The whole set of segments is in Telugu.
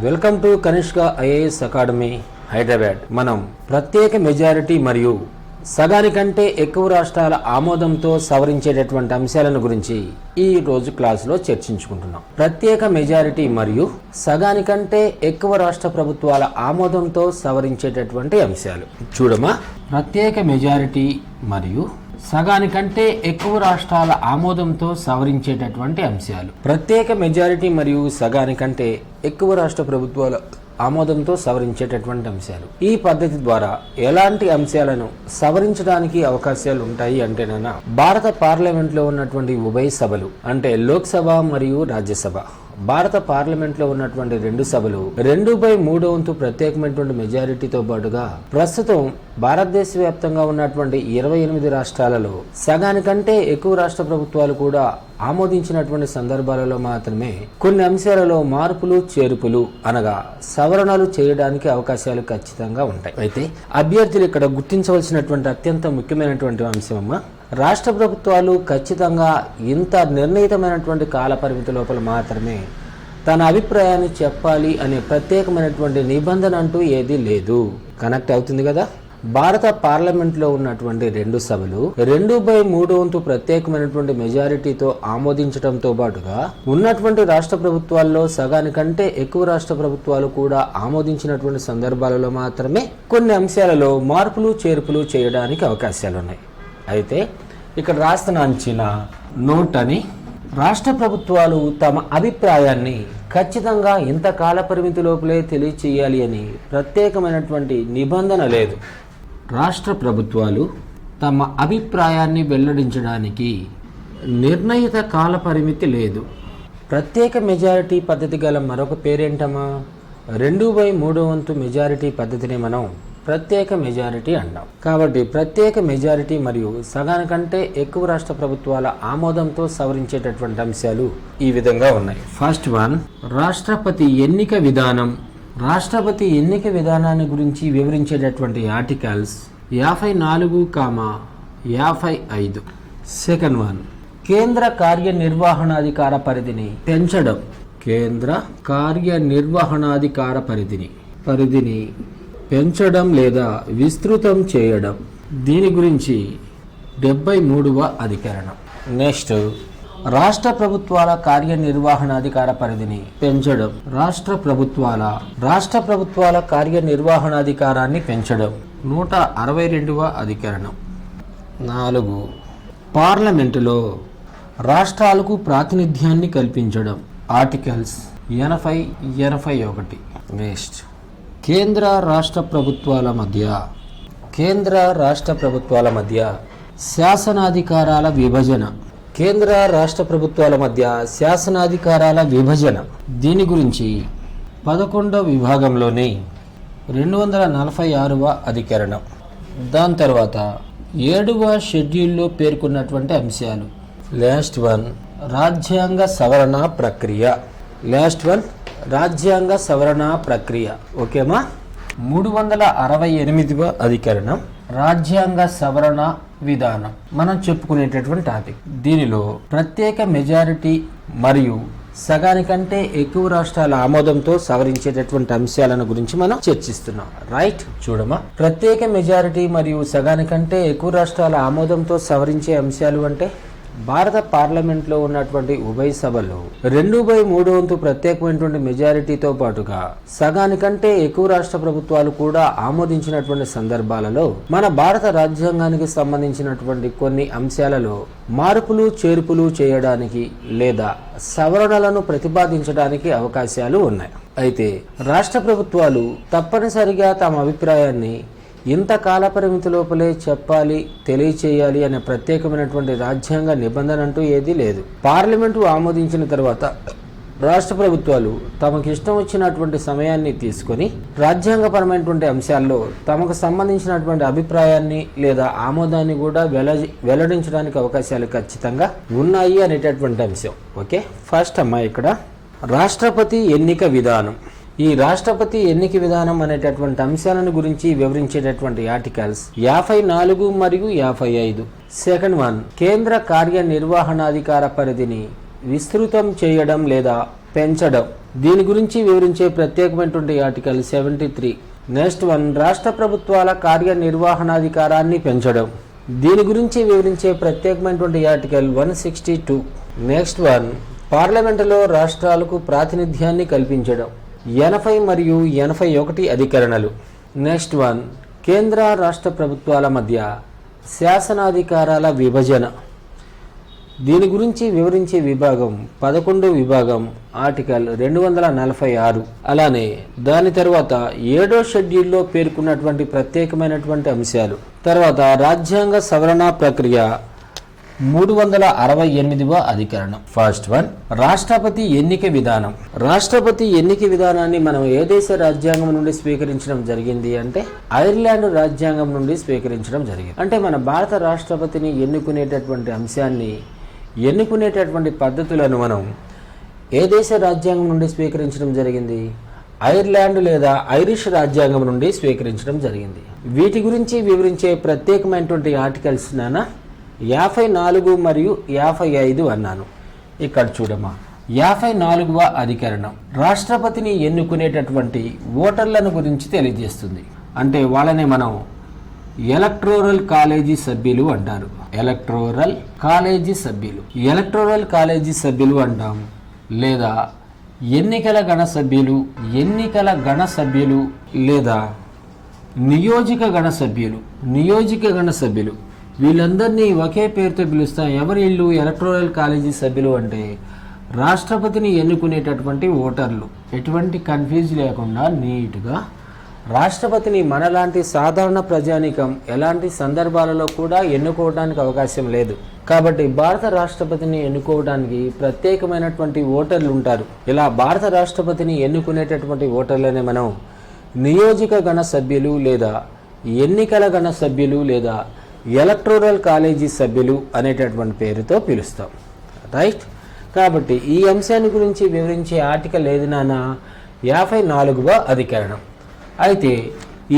Welcome to Kanishka IAS academy Hyderabad. మనం ప్రత్యేక మెజారిటీ మరియు సగానికంటే ఎక్కువ రాష్ట్రాల ఆమోదంతో సవరించేటటువంటి అంశాలను గురించి ఈ రోజు క్లాసులో చర్చించుకుంటున్నాం. ప్రత్యేక మెజారిటీ మరియు సగానికంటే ఎక్కువ రాష్ట్ర ప్రభుత్వాల ఆమోదంతో సవరించేటటువంటి అంశాలు చూడమా. ప్రత్యేక మెజారిటీ మరియు సగానికంటే ఎక్కువ రాష్ట్రాల ఆమోదంతో సవరించేటటువంటి అంశాలు. ప్రత్యేక మెజారిటీ మరియు సగానికంటే ఎక్కువ రాష్ట్ర ప్రభుత్వాల ఆమోదంతో సవరించేటటువంటి అంశాలు. ఈ పద్ధతి ద్వారా ఎలాంటి అంశాలను సవరించడానికి అవకాశాలు ఉంటాయి అంటేనన్నా, భారత పార్లమెంట్లో ఉన్నటువంటి ఉభయ సభలు అంటే లోక్సభ మరియు రాజ్యసభ, భారత పార్లమెంట్లో ఉన్నటువంటి రెండు సభలు 2/3 ప్రత్యేకమైనటువంటి మెజారిటీతో పాటుగా ప్రస్తుతం భారతదేశ వ్యాప్తంగా ఉన్నటువంటి 28 రాష్ట్రాలలో సగానికంటే ఎక్కువ రాష్ట్ర ప్రభుత్వాలు కూడా ఆమోదించినటువంటి సందర్భాలలో మాత్రమే కొన్ని అంశాలలో మార్పులు చేర్పులు అనగా సవరణలు చేయడానికి అవకాశాలు ఖచ్చితంగా ఉంటాయి. అయితే అభ్యర్థులు ఇక్కడ గుర్తించవలసినటువంటి అత్యంత ముఖ్యమైనటువంటి అంశమమ్మా, రాష్ట్ర ప్రభుత్వాలు ఖచ్చితంగా ఇంత నిర్ణీతమైనటువంటి కాల పరిమితి లోపల మాత్రమే తన అభిప్రాయాన్ని చెప్పాలి అనే ప్రత్యేకమైనటువంటి నిబంధన అంటూ ఏదీ లేదు. కనెక్ట్ అవుతుంది కదా. భారత పార్లమెంట్లో ఉన్నటువంటి రెండు సభలు 2/3 ప్రత్యేకమైనటువంటి మెజారిటీతో ఆమోదించడంతో పాటుగా ఉన్నటువంటి రాష్ట్ర ప్రభుత్వాల్లో సగానికంటే ఎక్కువ రాష్ట్ర ప్రభుత్వాలు కూడా ఆమోదించినటువంటి సందర్భాలలో మాత్రమే కొన్ని అంశాలలో మార్పులు చేర్పులు చేయడానికి అవకాశాలు ఉన్నాయి. అయితే ఇక్కడ రాసిన అంచిన నోట్ అని, రాష్ట్ర ప్రభుత్వాలు తమ అభిప్రాయాన్ని ఖచ్చితంగా ఇంత కాల పరిమితి లోపలే తెలియచేయాలి అని ప్రత్యేకమైనటువంటి నిబంధన లేదు. రాష్ట్ర ప్రభుత్వాలు తమ అభిప్రాయాన్ని వెల్లడించడానికి నిర్ణయిత కాల పరిమితి లేదు. ప్రత్యేక మెజారిటీ పద్ధతి గల మరొక పేరేంటమా, 2/3 మెజారిటీ పద్ధతిని మనం ప్రత్యేక మెజారిటీ అంటాం. కాబట్టి ప్రత్యేక మెజారిటీ మరియు సగానికంటే ఎక్కువ రాష్ట్ర ప్రభుత్వాల ఆమోదంతో సవరించేటటువంటి అంశాలు ఈ విధంగా ఉన్నాయి. ఫస్ట్ వన్, రాష్ట్రపతి ఎన్నిక విధానం. రాష్ట్రపతి ఎన్నిక విధానాన్ని గురించి వివరించేటటువంటి ఆర్టికల్స్ 54,55. సెకండ్ వన్, కేంద్ర కార్యనిర్వహణాధికార పరిధిని పెంచడం. కేంద్ర కార్యనిర్వహణాధికార పరిధిని పెంచడం లేదా విస్తృతం చేయడం. దీని గురించి 73వ అధికరణం. నెక్స్ట్, రాష్ట్ర ప్రభుత్వాల కార్యనిర్వహణాధికార పరిధిని పెంచడం. రాష్ట్ర ప్రభుత్వాల కార్యనిర్వహణాధికారాన్ని పెంచడం 162వ అధికరణం. 4, పార్లమెంటులో రాష్ట్రాలకు ప్రాతినిధ్యాన్ని కల్పించడం. ఆర్టికల్స్ 80-81. నెక్స్ట్, కేంద్ర రాష్ట్ర ప్రభుత్వాల మధ్య శాసనాధికారాల విభజన. కేంద్ర రాష్ట్ర ప్రభుత్వాల మధ్య శాసనాధికారాల విభజన. దీని గురించి 11వ విభాగంలోని 246వ అధికరణం. దాని తర్వాత 7వ షెడ్యూల్లో పేర్కొన్నటువంటి అంశాలు. లాస్ట్ వన్, రాజ్యాంగ సవరణ ప్రక్రియ. ఓకేమా. 368వ అధికరణం, రాజ్యాంగ సవరణ విధానం మనం చెప్పుకునేటటువంటి టాపిక్. దీనిలో ప్రత్యేక మెజారిటీ మరియు సగానికంటే ఎక్కువ రాష్ట్రాల ఆమోదంతో సవరించేటటువంటి అంశాలను గురించి మనం చర్చిస్తున్నాం. రైట్, చూడమా. ప్రత్యేక మెజారిటీ మరియు సగానికంటే ఎక్కువ రాష్ట్రాల ఆమోదంతో సవరించే అంశాలు అంటే, భారత పార్లమెంట్లో ఉన్నటువంటి ఉభయ సభల్లో 2/3 ప్రత్యేకమైనటువంటి మెజారిటీతో పాటుగా సగానికంటే ఎక్కువ రాష్ట్ర ప్రభుత్వాలు కూడా ఆమోదించినటువంటి సందర్భాలలో మన భారత రాజ్యాంగానికి సంబంధించినటువంటి కొన్ని అంశాలలో మార్పులు చేర్పులు చేయడానికి లేదా సవరణలను ప్రతిపాదించడానికి అవకాశాలు ఉన్నాయి. అయితే రాష్ట్ర ప్రభుత్వాలు తప్పనిసరిగా తమ అభిప్రాయాన్ని ఇంత కాల పరిమితి లోపలే చెప్పాలి, తెలియచేయాలి అనే ప్రత్యేకమైనటువంటి రాజ్యాంగ నిబంధన అంటూ ఏదీ లేదు. పార్లమెంటు ఆమోదించిన తర్వాత రాష్ట్ర ప్రభుత్వాలు తమకిష్టం వచ్చినటువంటి సమయాన్ని తీసుకొని రాజ్యాంగపరమైనటువంటి అంశాల్లో తమకు సంబంధించినటువంటి అభిప్రాయాన్ని లేదా ఆమోదాన్ని కూడా వెల్లడించడానికి అవకాశాలు ఖచ్చితంగా ఉన్నాయి అనేటటువంటి అంశం. ఓకే, ఫస్ట్ అమ్మా ఇక్కడ రాష్ట్రపతి ఎన్నిక విధానం. ఈ రాష్ట్రపతి ఎన్నిక విధానం అనేటటువంటి అంశాలను గురించి వివరించేటటువంటి ఆర్టికల్స్ 54 మరియు 55. సెకండ్ వన్, కేంద్ర కార్యనిర్వహణాధికార పరిధిని విస్తృతం చేయడం లేదా పెంచడం. దీని గురించి వివరించే ప్రత్యేకమైనటువంటి ఆర్టికల్ 73. నెక్స్ట్ వన్, రాష్ట్ర ప్రభుత్వాల కార్యనిర్వహణాధికారాన్ని పెంచడం. దీని గురించి వివరించే ప్రత్యేకమైనటువంటి ఆర్టికల్ 162. నెక్స్ట్ వన్, పార్లమెంటులో రాష్ట్రాలకు ప్రాతినిధ్యాన్ని కల్పించడం. 80 మరియు 81 అధికరణలు. నెక్స్ట్ వన్, కేంద్ర రాష్ట్ర ప్రభుత్వాల మధ్య శాసనాధికారాల విభజన. దీని గురించి వివరించే విభాగం 11 విభాగం ఆర్టికల్ 246. అలానే దాని తర్వాత 7వ షెడ్యూల్లో పేర్కొన్నటువంటి ప్రత్యేకమైనటువంటి అంశాలు. తర్వాత రాజ్యాంగ సవరణ ప్రక్రియ 368వ అధికరణం. ఫస్ట్ వన్, రాష్ట్రపతి ఎన్నిక విధానం. రాష్ట్రపతి ఎన్నిక విధానాన్ని మనం ఏ దేశ రాజ్యాంగం నుండి స్వీకరించడం జరిగింది అంటే ఐర్లాండ్ రాజ్యాంగం నుండి స్వీకరించడం జరిగింది. అంటే మన భారత రాష్ట్రపతిని ఎన్నుకునేటటువంటి అంశాన్ని, ఎన్నుకునేటటువంటి పద్ధతులను మనం ఏ దేశ రాజ్యాంగం నుండి స్వీకరించడం జరిగింది? ఐర్లాండ్ లేదా ఐరిష్ రాజ్యాంగం నుండి స్వీకరించడం జరిగింది. వీటి గురించి వివరించే ప్రత్యేకమైనటువంటి ఆర్టికల్స్ 54 మరియు 55 అన్నాను. ఇక్కడ చూడమ్మా, 54వ అధికరణం రాష్ట్రపతిని ఎన్నుకునేటటువంటి ఓటర్లను గురించి తెలియజేస్తుంది. అంటే వాళ్ళనే మనం ఎలక్టోరల్ కాలేజీ సభ్యులు అంటారు. ఎలక్టోరల్ కాలేజీ సభ్యులు, ఎలక్టోరల్ కాలేజీ సభ్యులు అంటాం. లేదా ఎన్నికల గణ సభ్యులు, ఎన్నికల గణ సభ్యులు లేదా నియోజక గణ సభ్యులు, నియోజక గణ సభ్యులు, వీళ్ళందరినీ ఒకే పేరుతో పిలుస్తాం. ఎవరు వీళ్ళు? ఎలక్టోరల్ కాలేజీ సభ్యులు అంటే రాష్ట్రపతిని ఎన్నుకునేటటువంటి ఓటర్లు. ఎటువంటి కన్ఫ్యూజ్ లేకుండా నీట్గా రాష్ట్రపతిని మనలాంటి సాధారణ ప్రజానీకం ఎలాంటి సందర్భాలలో కూడా ఎన్నుకోవడానికి అవకాశం లేదు. కాబట్టి భారత రాష్ట్రపతిని ఎన్నుకోవడానికి ప్రత్యేకమైనటువంటి ఓటర్లు ఉంటారు. ఇలా భారత రాష్ట్రపతిని ఎన్నుకునేటటువంటి ఓటర్లనే మనం నియోజక గణ సభ్యులు లేదా ఎన్నికల గణ సభ్యులు లేదా ఎలక్టోరల్ కాలేజీ సభ్యులు అనేటటువంటి పేరుతో పిలుస్తాం. రైట్. కాబట్టి ఈ అంశాన్ని గురించి వివరించే ఆర్టికల్ ఏది నాన్న? 54వ అధికరణం. అయితే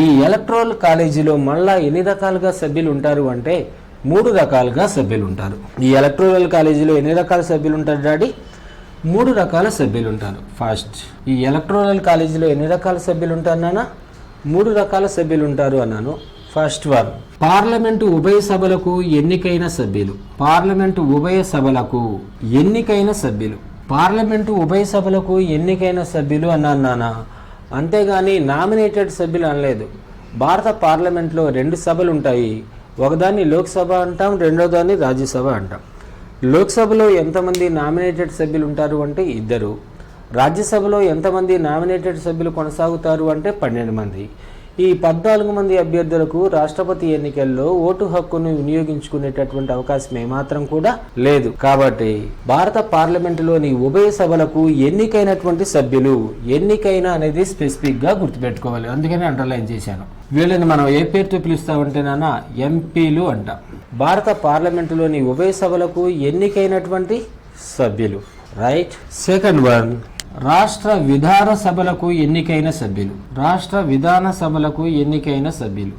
ఈ ఎలక్టోరల్ కాలేజీలో మళ్ళా ఎన్ని రకాలుగా సభ్యులు ఉంటారు అంటే 3 రకాలుగా సభ్యులు ఉంటారు. ఈ ఎలక్టోరల్ కాలేజీలో ఎన్ని రకాల సభ్యులు ఉంటారు డాడీ? 3 రకాల సభ్యులు ఉంటారు. ఫస్ట్, ఈ ఎలక్టోరల్ కాలేజీలో ఎన్ని రకాల సభ్యులు ఉంటారు నాన్న? 3 రకాల సభ్యులు ఉంటారు అన్నాను. ఫస్ట్ వన్, పార్లమెంటు ఉభయ సభలకు ఎన్నికైన సభ్యులు. పార్లమెంటు ఉభయ సభలకు ఎన్నికైన సభ్యులు. పార్లమెంటు ఉభయ సభలకు ఎన్నికైన సభ్యులు అన్నాను నాన్న. అంతేగాని నామినేటెడ్ సభ్యులు అనలేదు. భారత పార్లమెంట్లో 2 సభలు ఉంటాయి. ఒకదాన్ని లోక్సభ అంటాం, రెండో దాన్ని రాజ్యసభ అంటాం. లోక్సభలో ఎంతమంది నామినేటెడ్ సభ్యులు ఉంటారు అంటే 2. రాజ్యసభలో ఎంతమంది నామినేటెడ్ సభ్యులు కొనసాగుతారు అంటే 12 మంది. ఈ 14 మంది అభ్యర్థులకు రాష్ట్రపతి ఎన్నికల్లో ఓటు హక్కును వినియోగించుకునేటటువంటి అవకాశం ఏమాత్రం కూడా లేదు. కాబట్టి భారత పార్లమెంటులోని ఉభయ సభలకు ఎన్నికైనటువంటి సభ్యులు, ఎన్నికైన అనేది స్పెసిఫిక్ గా గుర్తుపెట్టుకోవాలి. అందుకని అండర్లైన్ చేశాను. వీళ్ళని మనం ఏ పేరుతో పిలుస్తామంటే నాన్న ఎంపీలు అంటాం. భారత పార్లమెంటులోని ఉభయ సభలకు ఎన్నికైనటువంటి సభ్యులు. రైట్. సెకండ్ వన్, రాష్ట్ర విధాన సభలకు ఎన్నికైన సభ్యులు. రాష్ట్ర విధాన సభలకు ఎన్నికైన సభ్యులు.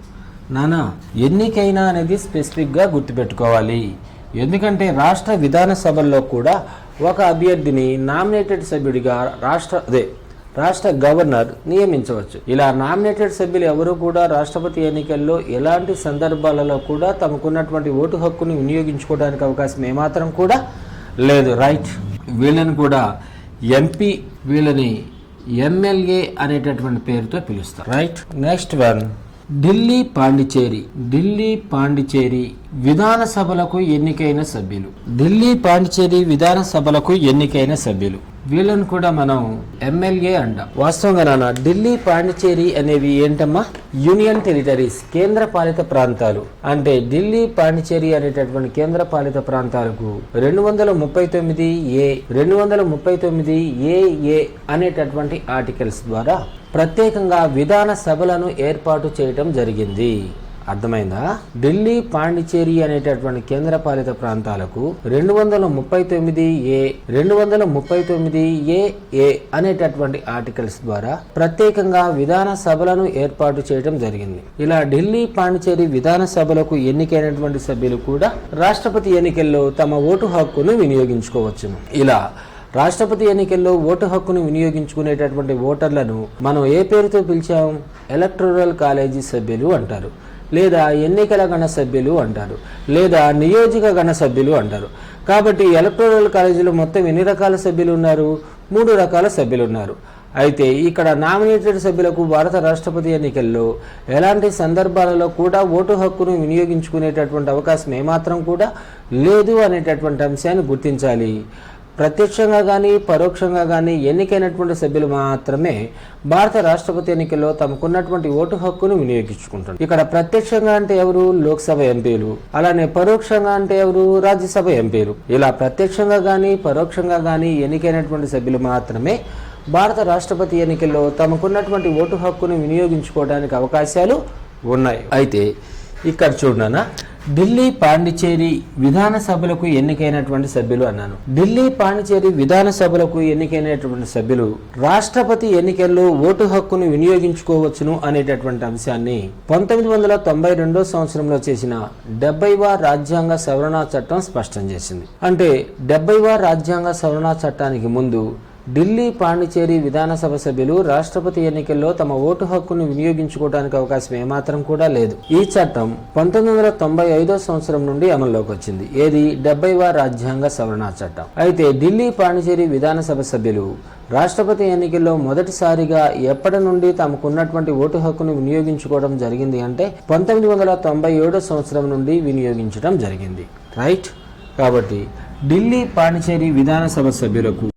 నానా, ఎన్నికైన అనేది స్పెసిఫిక్గా గుర్తుపెట్టుకోవాలి. ఎందుకంటే రాష్ట్ర విధాన సభల్లో కూడా ఒక అభ్యర్థిని నామినేటెడ్ సభ్యుడిగా రాష్ట్ర గవర్నర్ నియమించవచ్చు. ఇలా నామినేటెడ్ సభ్యులు ఎవరు కూడా రాష్ట్రపతి ఎన్నికల్లో ఎలాంటి సందర్భాలలో కూడా తమకున్నటువంటి ఓటు హక్కును వినియోగించుకోవడానికి అవకాశం ఏమాత్రం కూడా లేదు. రైట్. వీళ్ళని కూడా ఎంపీ, వీళ్ళని ఎమ్మెల్యే అనేటటువంటి పేరుతో పిలుస్తారు. Right. Next one, Delhi Pondicherry. Delhi Pondicherry విధాన సభలకు ఎన్నికైన సభ్యులు. ఢిల్లీ పాండిచేరి విధాన సభలకు ఎన్నికైన సభ్యులు. వీళ్ళని కూడా మనం ఎమ్మెల్యే అంటాం. వాస్తవంగా నాన్న, ఢిల్లీ పాండిచేరి అనేవి ఏంటమ్మా? యూనియన్ టెరిటరీస్, కేంద్ర పాలిత ప్రాంతాలు. అంటే ఢిల్లీ పాండిచేరి అనేటటువంటి కేంద్ర పాలిత ప్రాంతాలకు 239A 239AA అనేటటువంటి ఆర్టికల్స్ ద్వారా ప్రత్యేకంగా విధాన సభలను ఏర్పాటు చేయటం జరిగింది. అర్థమైందా? ఢిల్లీ పాండిచేరి అనేటటువంటి కేంద్ర పాలిత ప్రాంతాలకు 239A 239AA అనేటటువంటి ఆర్టికల్స్ ద్వారా ప్రత్యేకంగా విధాన సభలను ఏర్పాటు చేయడం జరిగింది. ఇలా ఢిల్లీ పాండిచేరి విధాన సభలకు ఎన్నికైనటువంటి సభ్యులు కూడా రాష్ట్రపతి ఎన్నికల్లో తమ ఓటు హక్కును వినియోగించుకోవచ్చును. ఇలా రాష్ట్రపతి ఎన్నికల్లో ఓటు హక్కును వినియోగించుకునేటటువంటి ఓటర్లను మనం ఏ పేరుతో పిలిచాం? ఎలక్టోరల్ కాలేజీ సభ్యులు అంటారు, లేదా ఎన్నికల గణ సభ్యులు అంటారు, లేదా నియోజక గణ సభ్యులు అంటారు. కాబట్టి ఎలక్టోరల్ కాలేజీలో మొత్తం ఎన్ని రకాల సభ్యులు ఉన్నారు? 3 రకాల సభ్యులు ఉన్నారు. అయితే ఇక్కడ నామినేటెడ్ సభ్యులకు భారత రాష్ట్రపతి ఎన్నికల్లో ఎలాంటి సందర్భాలలో కూడా ఓటు హక్కును వినియోగించుకునేటటువంటి అవకాశం ఏమాత్రం కూడా లేదు అనేటటువంటి అంశాన్ని గుర్తించాలి. ప్రత్యక్షంగా కానీ పరోక్షంగా కానీ ఎన్నికైనటువంటి సభ్యులు మాత్రమే భారత రాష్ట్రపతి ఎన్నికల్లో తమకున్నటువంటి ఓటు హక్కును వినియోగించుకుంటారు. ఇక్కడ ప్రత్యక్షంగా అంటే ఎవరు? లోక్సభ ఎంపీలు. అలానే పరోక్షంగా అంటే ఎవరు? రాజ్యసభ ఎంపీలు. ఇలా ప్రత్యక్షంగా కానీ పరోక్షంగా కానీ ఎన్నికైనటువంటి సభ్యులు మాత్రమే భారత రాష్ట్రపతి ఎన్నికల్లో తమకున్నటువంటి ఓటు హక్కును వినియోగించుకోవడానికి అవకాశాలు ఉన్నాయి. అయితే ఇక్కడ చూడనా, ఢిల్లీ పాండిచేరి విధానసభలకు ఎన్నికైనటువంటి సభ్యులు అన్నాను. ఢిల్లీ పాండిచేరి విధానసభలకు ఎన్నికైనటువంటి సభ్యులు రాష్ట్రపతి ఎన్నికల్లో ఓటు హక్కును వినియోగించుకోవచ్చును అనేటటువంటి అంశాన్ని 1992 సంవత్సరంలో చేసిన 70వ రాజ్యాంగ సవరణ చట్టం స్పష్టం చేసింది. అంటే 70వ రాజ్యాంగ సవరణ చట్టానికి ముందు ఢిల్లీ పాండిచేరి విధానసభ సభ్యులు రాష్ట్రపతి ఎన్నికల్లో తమ ఓటు హక్కును వినియోగించుకోవడానికి అవకాశం ఏమాత్రం కూడా లేదు. ఈ చట్టం 1995 సంవత్సరం నుండి అమల్లోకి వచ్చింది. ఏది? 70వ రాజ్యాంగ సవరణ చట్టం. అయితే ఢిల్లీ పాండిచేరి విధానసభ సభ్యులు రాష్ట్రపతి ఎన్నికల్లో మొదటిసారిగా ఎప్పటి నుండి తమకున్నటువంటి ఓటు హక్కును వినియోగించుకోవడం జరిగింది అంటే 1997 సంవత్సరం నుండి వినియోగించడం జరిగింది. రైట్. కాబట్టి ఢిల్లీ పాండిచేరి విధానసభ సభ్యులకు